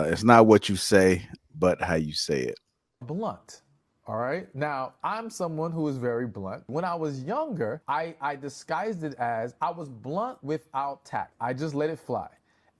It's not what you say, but how you say it. Blunt. All right. Now, I'm someone who is very blunt. When I was younger, I disguised it as I was blunt without tact. I just let it fly.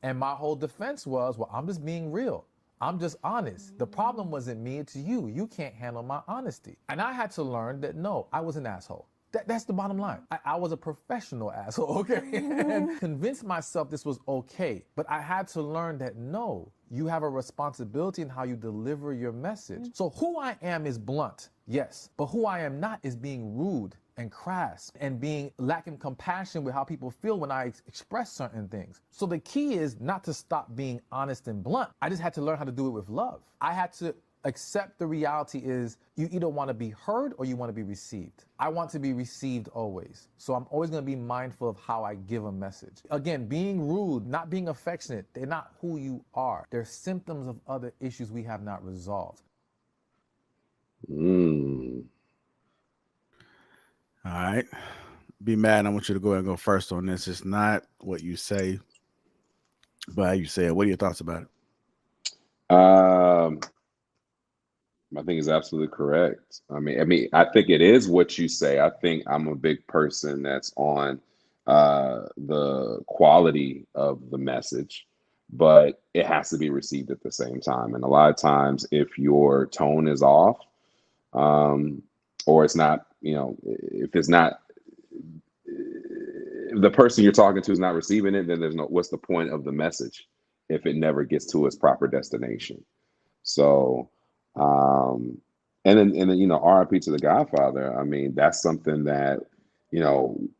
And my whole defense was, well, I'm just being real. I'm just honest. The problem wasn't me, it's you. You can't handle my honesty. And I had to learn that no, I was an asshole. That's the bottom line. I was a professional asshole, okay? And convinced myself this was okay. But I had to learn that no, you have a responsibility in how you deliver your message. So who I am is blunt, yes. But who I am not is being rude and crass and being lacking compassion with how people feel when I express certain things. So the key is not to stop being honest and blunt. I just had to learn how to do it with love. I had to accept the reality is you either want to be heard or you want to be received. I want to be received always. So I'm always going to be mindful of how I give a message. Again, being rude, not being affectionate, they're not who you are. They're symptoms of other issues we have not resolved. Mm. All right. Be mad. I want you to go ahead and go first on this. It's not what you say, but how you say it. What are your thoughts about it? Um, I think it's absolutely correct. I think it is what you say. I think I'm a big person that's on the quality of the message, but it has to be received at the same time. And a lot of times, if your tone is off, um, or it's not, if it's not, if the person you're talking to is not receiving it, then there's no, what's the point of the message if it never gets to its proper destination? So, um, and then RIP to the Godfather. I mean, that's something that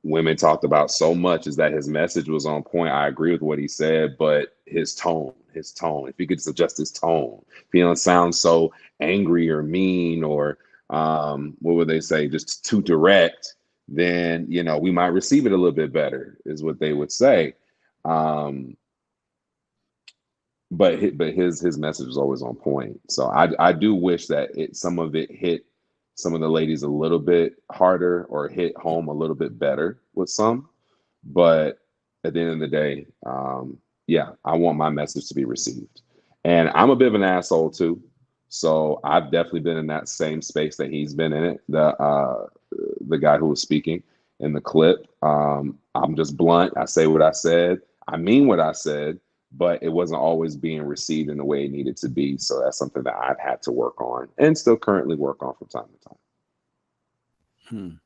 women talked about so much, is that his message was on point. I agree with what he said, but his tone. If he could just adjust his tone, if he don't sound so angry or mean or what would they say, just too direct, then we might receive it a little bit better, is what they would say. Um, but his message was always on point. So I do wish that some of it hit some of the ladies a little bit harder, or hit home a little bit better with some. But at the end of the day, yeah, I want my message to be received. And I'm a bit of an asshole too. So I've definitely been in that same space that he's been in it. The guy who was speaking in the clip. I'm just blunt. I say what I said. I mean what I said, but it wasn't always being received in the way it needed to be. So that's something that I've had to work on and still currently work on from time to time.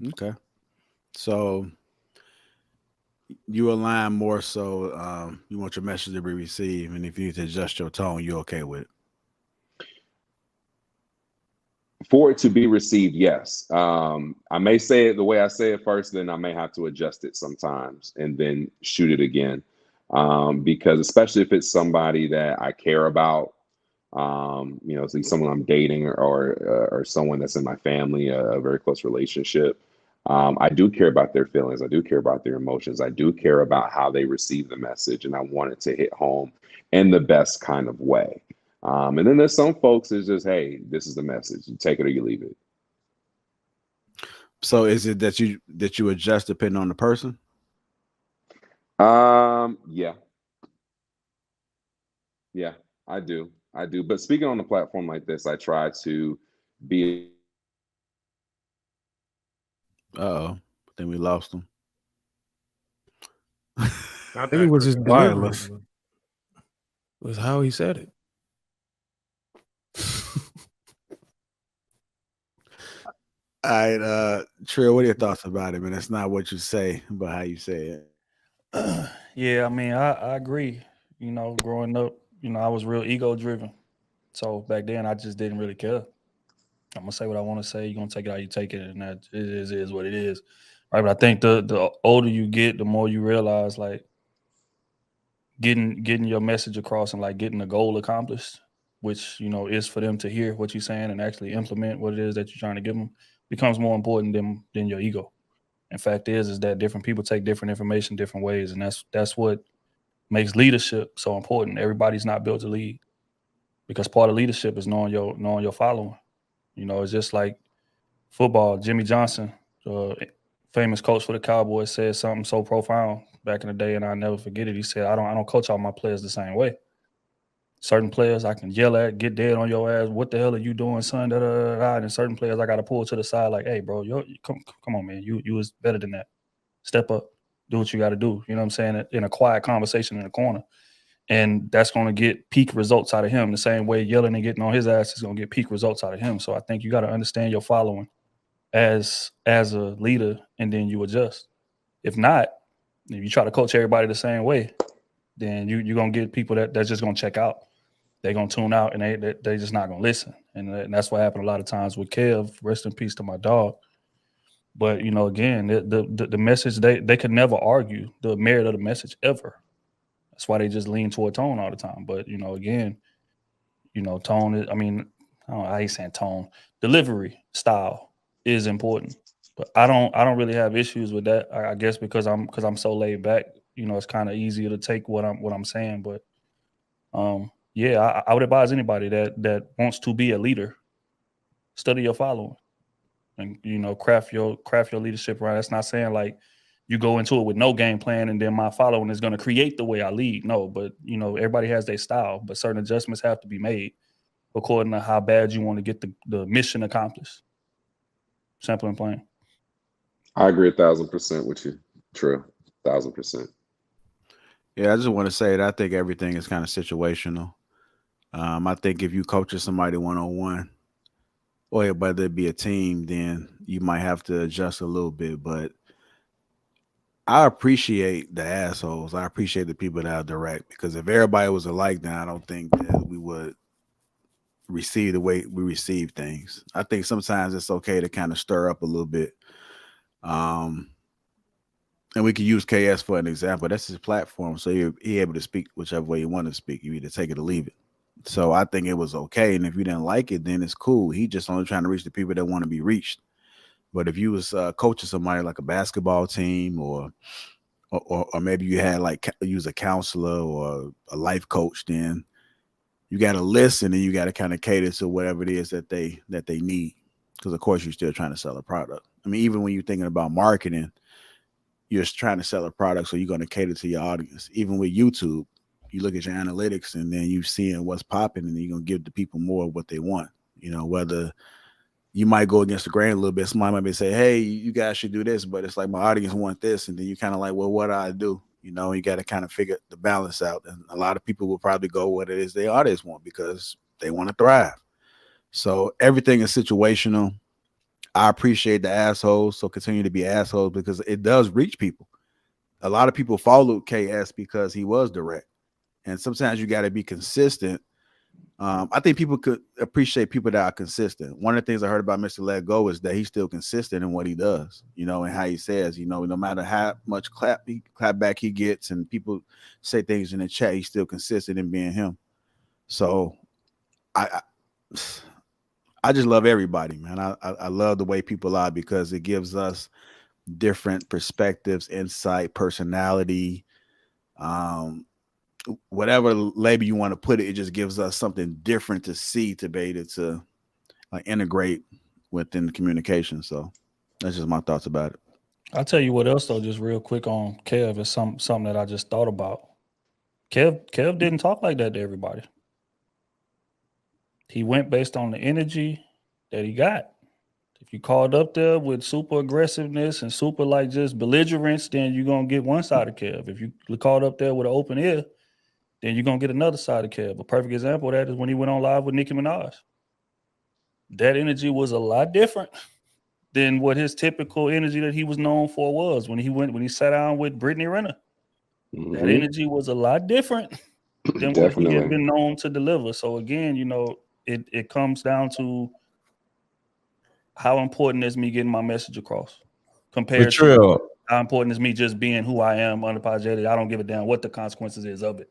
Okay. So you align more so you want your message to be received, and if you need to adjust your tone, you're okay with it. For it to be received, yes. I may say it the way I say it first, then I may have to adjust it sometimes and then shoot it again. Because especially if it's somebody that I care about, it's like someone I'm dating, or someone that's in my family, a very close relationship. I do care about their feelings. I do care about their emotions. I do care about how they receive the message, and I want it to hit home in the best kind of way. And then there's some folks that's just, hey, this is the message. You take it or you leave it. So is it that you adjust depending on the person? Yeah, yeah, I do. I do. But speaking on a platform like this, I try to be Uh-oh. I think we lost him. I think it was his delivery. Wireless. It was how he said it. All right, Trill, what are your thoughts about it, man? It's not what you say, but how you say it. Yeah, I mean, I agree. Growing up, I was real ego driven. So back then, I just didn't really care. I'm gonna say what I want to say. You're gonna take it how you take it, and that is what it is, right? But I think the older you get, the more you realize, like, getting your message across and like getting the goal accomplished, which is for them to hear what you're saying and actually implement what it is that you're trying to give them, becomes more important than your ego. In fact, is that different people take different information different ways, and that's what makes leadership so important. Everybody's not built to lead, because part of leadership is knowing your following. It's just like football. Jimmy Johnson, famous coach for the Cowboys, said something so profound back in the day, and I'll never forget it. He said, "I don't coach all my players the same way." Certain players I can yell at, get dead on your ass. What the hell are you doing, son? Da, da, da, da. And certain players I got to pull to the side, like, hey, bro, come on, man. You was better than that. Step up, do what you got to do. You know what I'm saying? In a quiet conversation in the corner, and that's going to get peak results out of him. The same way yelling and getting on his ass is going to get peak results out of him. So I think you got to understand your following as a leader, and then you adjust. If not, if you try to coach everybody the same way, then you're gonna get people that's just gonna check out. They're gonna tune out, and they just not gonna listen. And that's what happened a lot of times with Kev. Rest in peace to my dog. But again, the message, they could never argue the merit of the message ever. That's why they just lean toward tone all the time. But again, tone is. I mean, I hate saying tone. Delivery style is important. But I don't really have issues with that. I guess because I'm so laid back. It's kind of easier to take what I'm saying. But yeah, I would advise anybody that wants to be a leader, study your following, and craft your leadership around. That's not saying like you go into it with no game plan and then my following is going to create the way I lead. No, but everybody has their style, but certain adjustments have to be made according to how bad you want to get the mission accomplished. Simple and plain. I agree 1,000% with you. True. 1,000%. Yeah, I just want to say that I think everything is kind of situational. I think if you coaching somebody one-on-one, or whether it be a team, then you might have to adjust a little bit. But I appreciate the assholes. I appreciate the people that are direct, because if everybody was alike, then I don't think that we would receive the way we receive things. I think sometimes it's okay to kind of stir up a little bit. And we can use KS for an example. That's his platform. So he able to speak whichever way you want to speak. You either take it or leave it. So I think it was okay. And if you didn't like it, then it's cool. He just only trying to reach the people that want to be reached. But if you was coaching somebody like a basketball team, or maybe you had like use a counselor or a life coach, then you got to listen and you got to kind of cater to whatever it is that they need. Because of course you're still trying to sell a product. I mean, even when you're thinking about marketing, you're just trying to sell a product, so you're going to cater to your audience. Even with YouTube, you look at your analytics and then you're seeing what's popping, and you're going to give the people more of what they want. Whether you might go against the grain a little bit. Somebody might be say, hey, you guys should do this, but it's like my audience want this. And then you kind of like, well, what do I do? You got to kind of figure the balance out. And a lot of people will probably go what it is their audience want, because they want to thrive. So everything is situational. I appreciate the assholes, so continue to be assholes, because it does reach people. A lot of people followed KS because he was direct, and sometimes you got to be consistent. I think people could appreciate people that are consistent. One of the things I heard about Mr. Let Go is that he's still consistent in what he does, and how he says, no matter how much clap back he gets and people say things in the chat, he's still consistent in being him. So I just love everybody, man. I love the way people are, because it gives us different perspectives, insight, personality, whatever label you want to put it. It just gives us something different to see, to be able to like integrate within the communication. So that's just my thoughts about it. I'll tell you what else though, just real quick on Kev, is something that I just thought about. Kev didn't talk like that to everybody. He went based on the energy that he got. If you called up there with super aggressiveness and super like just belligerence, then you're going to get one side of Kev. If you called up there with an open ear, then you're going to get another side of Kev. A perfect example of that is when he went on live with Nicki Minaj. That energy was a lot different than what his typical energy that he was known for was when he sat down with Brittany Renner. Mm-hmm. That energy was a lot different than what he had been known to deliver. So again, it comes down to how important is me getting my message across compared to how important is me just being who I am, unapologetic. I don't give a damn what the consequences is of it.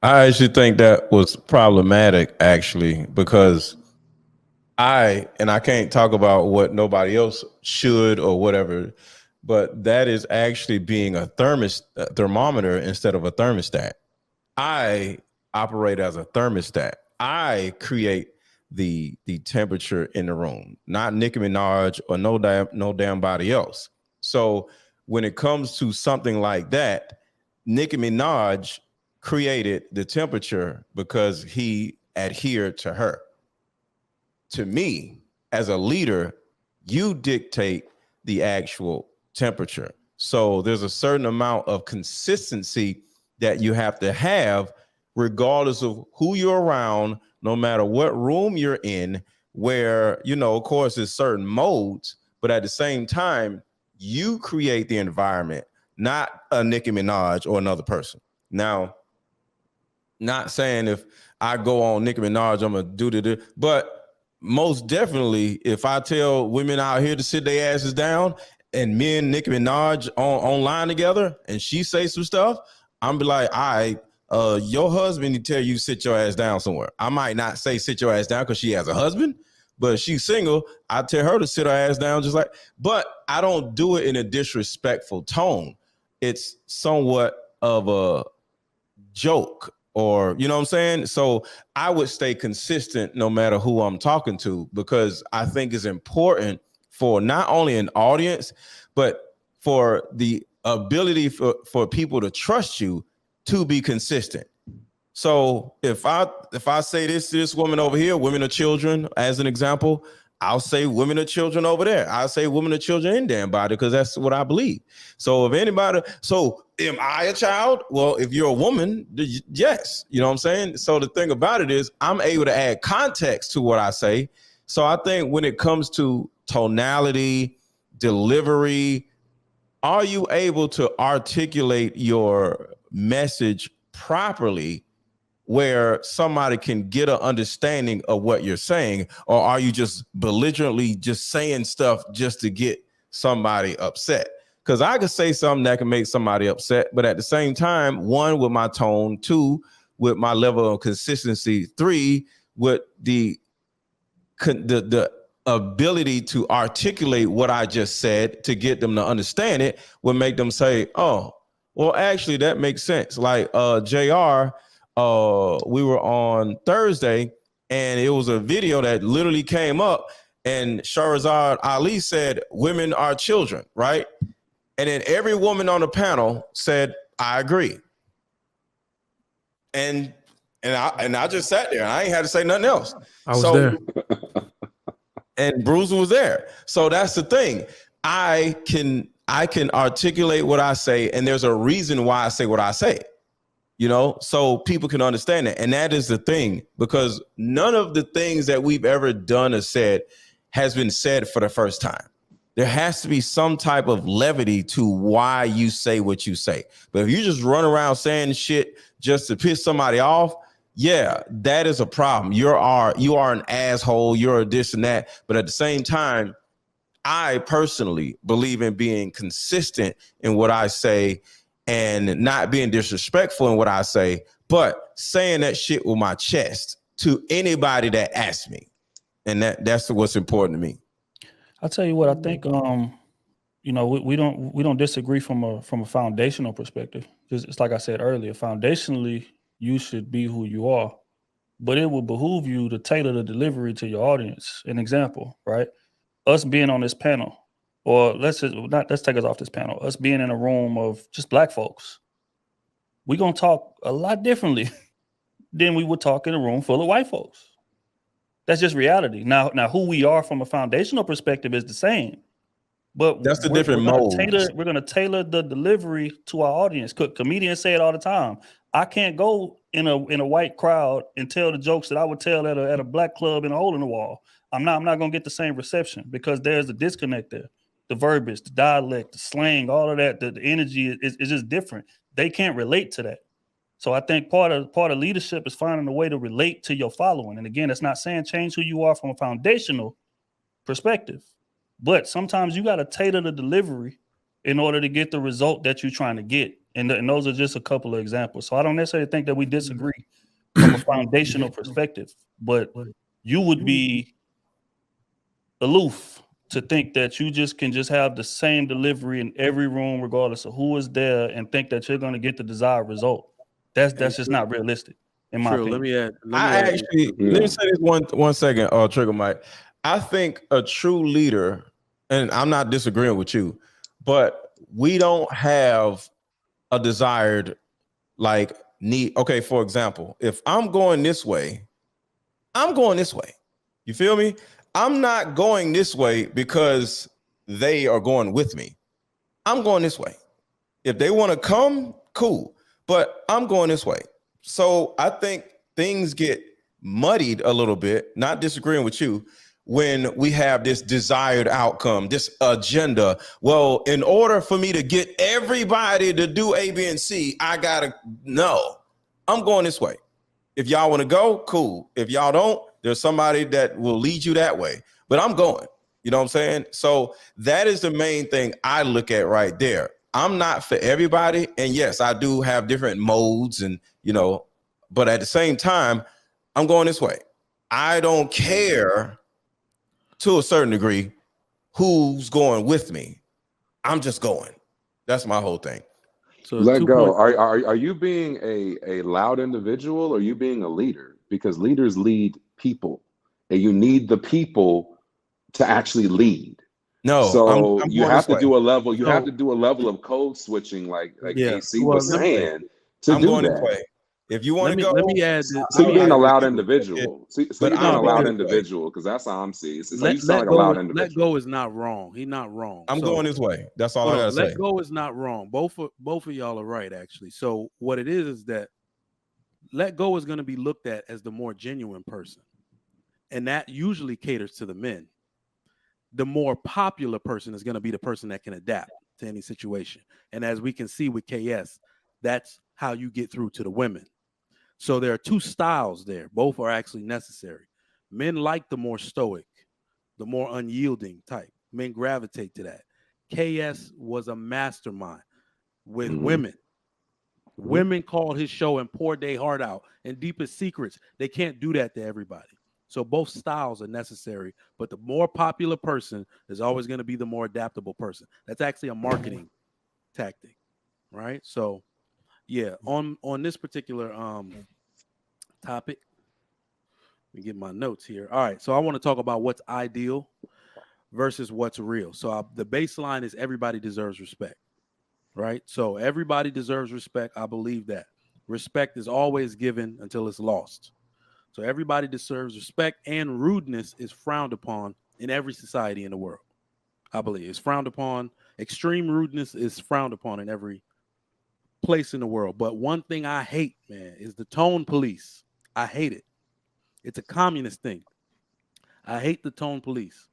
I actually think that was problematic, actually, because I can't talk about what nobody else should or whatever, but that is actually being a thermometer instead of a thermostat. I operate as a thermostat. I create the temperature in the room, not Nicki Minaj or no damn body else. So when it comes to something like that, Nicki Minaj created the temperature because he adhered to her. To me, as a leader, you dictate the actual temperature. So there's a certain amount of consistency that you have to have, regardless of who you're around, no matter what room you're in, where, you know, of course, there's certain modes, but at the same time, you create the environment, not a Nicki Minaj or another person. Now, not saying if I go on Nicki Minaj, I'm going to do the, but most definitely, if I tell women out here to sit their asses down and me and Nicki Minaj online together and she say some stuff, I'm be like, all right, your husband need to tell you sit your ass down somewhere. I might not say sit your ass down because she has a husband, but if she's single, I tell her to sit her ass down just like, but I don't do it in a disrespectful tone. It's somewhat of a joke, or, you know what I'm saying? So I would stay consistent no matter who I'm talking to, because I think it's important for not only an audience, but for the ability for people to trust you to be consistent. So if I say this woman over here, women or children, as an example, I'll say women or children over there. I'll say women or children in damn body, because that's what I believe. So if anybody, so am I a child? Well, if you're a woman, yes. You know what I'm saying? So the thing about it is I'm able to add context to what I say. So I think when it comes to tonality, delivery, are you able to articulate your message properly where somebody can get an understanding of what you're saying? Or are you just belligerently just saying stuff just to get somebody upset? Because I could say something that can make somebody upset, but at the same time, one, with my tone, two, with my level of consistency, three, with the ability to articulate what I just said to get them to understand it would make them say, oh, well, actually, that makes sense. Like JR, we were on Thursday and it was a video that literally came up and Shahrazad Ali said, women are children, right? And then every woman on the panel said, I agree. And I just sat there and I ain't had to say nothing else. I was there. And Bruiser was there. So that's the thing. I can articulate what I say, and there's a reason why I say what I say, you know, so people can understand it. And that is the thing, because none of the things that we've ever done or said has been said for the first time. There has to be some type of levity to why you say what you say. But if you just run around saying shit just to piss somebody off, yeah, that is a problem. You are an asshole. You're a this and that. But at the same time, I personally believe in being consistent in what I say and not being disrespectful in what I say, but saying that shit with my chest to anybody that asks me. And that's what's important to me. I'll tell you what, I think you know, we don't disagree from a foundational perspective. It's like I said earlier, foundationally, you should be who you are, but it will behoove you to tailor the delivery to your audience. An example, right? Us being on this panel, or let's take us off this panel, us being in a room of just black folks, we're gonna talk a lot differently than we would talk in a room full of white folks. That's just reality. Now who we are from a foundational perspective is the same, but that's the different modes. We're gonna tailor the delivery to our audience. Comedians say it all the time. I can't go in a white crowd and tell the jokes that I would tell at a black club in a hole in the wall. I'm not gonna get the same reception because there's a disconnect there. The verbiage, the dialect, the slang, all of that, the energy is just different. They can't relate to that. So I think part of leadership is finding a way to relate to your following. And again, it's not saying change who you are from a foundational perspective, but sometimes you got to tailor the delivery in order to get the result that you're trying to get. And those are just a couple of examples. So I don't necessarily think that we disagree from a foundational perspective, but you would be aloof to think that you can have the same delivery in every room, regardless of who is there, and think that you're going to get the desired result. That's just not realistic, in my opinion. Let me say this one second, Trigger Mike. I think a true leader, and I'm not disagreeing with you, but we don't have a desired, like, need, okay, for example, if I'm going this way, I'm going this way. You feel me? I'm not going this way because they are going with me. I'm going this way. If they want to come, cool. But I'm going this way. So I think things get muddied a little bit, not disagreeing with you, when we have this desired outcome, this agenda. Well, in order for me to get everybody to do A, B, and C, I gotta no. I'm going this way. If y'all want to go, cool. If y'all don't, there's somebody that will lead you that way. But I'm going. You know what I'm saying? So that is the main thing I look at right there. I'm not for everybody. And yes, I do have different modes and, you know, but at the same time, I'm going this way. I don't care to a certain degree who's going with me. I'm just going. That's my whole thing. So Let 2 go. points. Are you being a loud individual, or are you being a leader? Because leaders lead people, and you need the people to actually lead. No, So I'm you going have this to way. do a level. You have So to do a level of code switching, like yeah. AC Well, was saying, to I'm do going this that. way. If you want let to me go, let me add this. So Let you're me being add a this. loud with it, individual. So but you're being No, a I'm loud going because this way. individual, because that's how I'm seeing. It's like let you sound like let a loud go let individual. go is not wrong. He's not wrong. I'm So going this way. That's all I hold gotta on. Let say. go is not wrong. Both of y'all are right, actually. So what it is that let go is going to be looked at as the more genuine person, and that usually caters to the men. The more popular person is going to be the person that can adapt to any situation. And as we can see with KS, that's how you get through to the women. So there are two styles there. Both are actually necessary. Men like the more stoic, the more unyielding type. Men gravitate to that. KS was a mastermind with Mhm. women. Women called his show and poured their heart out and deepest secrets. They can't do that to everybody. So both styles are necessary, but the more popular person is always going to be the more adaptable person. That's actually a marketing tactic, right? So yeah, on this particular topic, let me get my notes here. All right, so I want to talk about what's ideal versus what's real. So the baseline is everybody deserves respect, right? So everybody deserves respect. I believe that respect is always given until it's lost. So everybody deserves respect, and rudeness is frowned upon in every society in the world. I believe it's frowned upon. Extreme rudeness is frowned upon in every place in the world. But one thing I hate, man, is the tone police. I hate it. It's a communist thing. I hate the tone police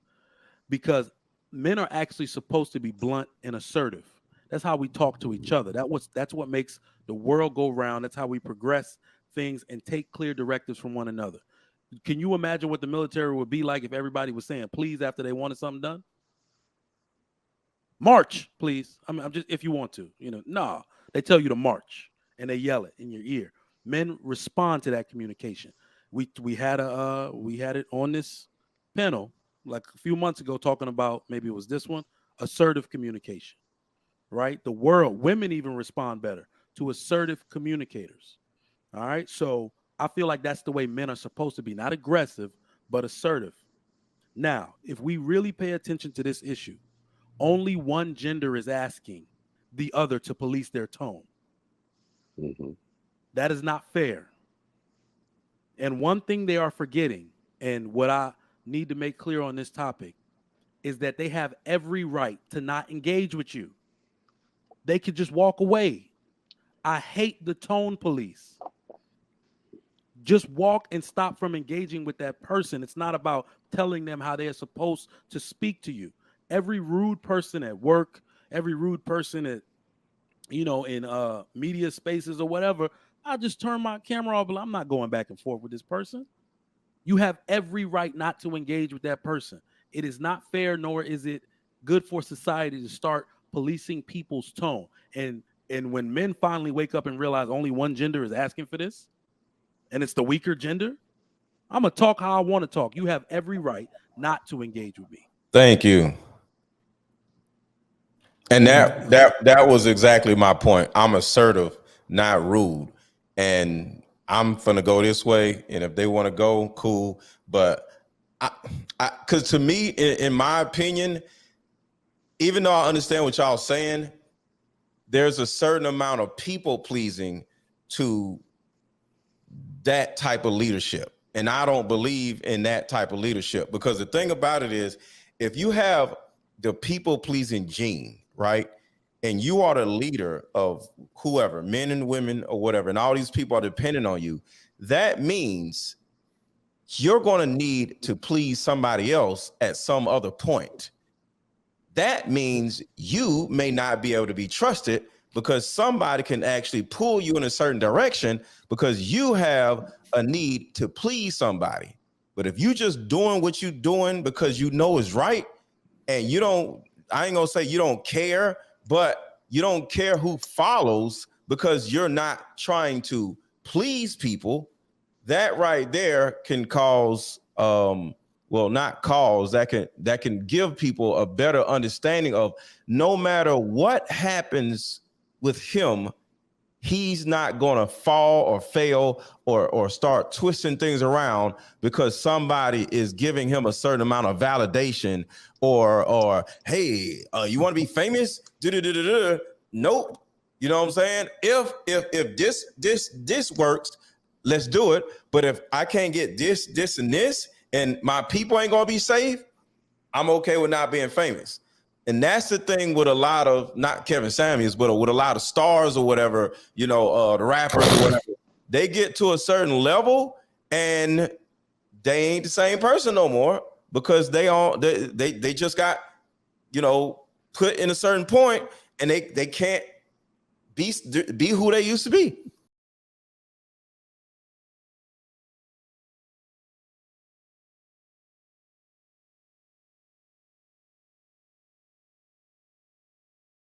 because men are actually supposed to be blunt and assertive. That's how we talk to each other. That's what makes the world go round. That's how we progress things and take clear directives from one another. Can you imagine what the military would be like if everybody was saying please after they wanted something done? March, please. I'm just if you want to, nah. They tell you to march and they yell it in your ear. Men respond to that communication. We had it on this panel like a few months ago talking about, maybe it was this one, assertive communication, right? The world, women even respond better to assertive communicators. All right. So I feel like that's the way men are supposed to be, not aggressive, but assertive. Now, if we really pay attention to this issue, only one gender is asking the other to police their tone. Mhm. That is not fair. And one thing they are forgetting, and what I need to make clear on this topic, is that they have every right to not engage with you. They could just walk away. I hate the tone police. Just walk and stop from engaging with that person. It's not about telling them how they're supposed to speak to you. Every rude person at work, every rude person at, in media spaces or whatever, I just turn my camera off, but I'm not going back and forth with this person. You have every right not to engage with that person. It is not fair, nor is it good for society to start policing people's tone. And when men finally wake up and realize only one gender is asking for this, and it's the weaker gender, I'm gonna talk how I want to talk. You have every right not to engage with me. Thank you. And that was exactly my point. I'm assertive, not rude. And I'm gonna go this way. And if they want to go, cool. But because to me, in my opinion, even though I understand what y'all saying, there's a certain amount of people pleasing to that type of leadership. And I don't believe in that type of leadership, because the thing about it is, if you have the people pleasing gene, right? And you are the leader of whoever, men and women or whatever, and all these people are dependent on you, that means you're going to need to please somebody else at some other point. That means you may not be able to be trusted, because somebody can actually pull you in a certain direction because you have a need to please somebody. But if you just doing what you're doing because you know is right, and you don't, I ain't gonna say you don't care, but you don't care who follows because you're not trying to please people, that right there can cause, well, not cause, that can give people a better understanding of, no matter what happens with him, he's not going to fall or fail or start twisting things around because somebody is giving him a certain amount of validation, or hey, you want to be famous? Nope. You know what I'm saying? If this works, let's do it. But if I can't get this, and this, and my people ain't gonna be safe, I'm okay with not being famous. And that's the thing with a lot of, not Kevin Samuels, but with a lot of stars or whatever, you know, the rappers or whatever, they get to a certain level and they ain't the same person no more, because they just got, you know, put in a certain point, and they can't be who they used to be.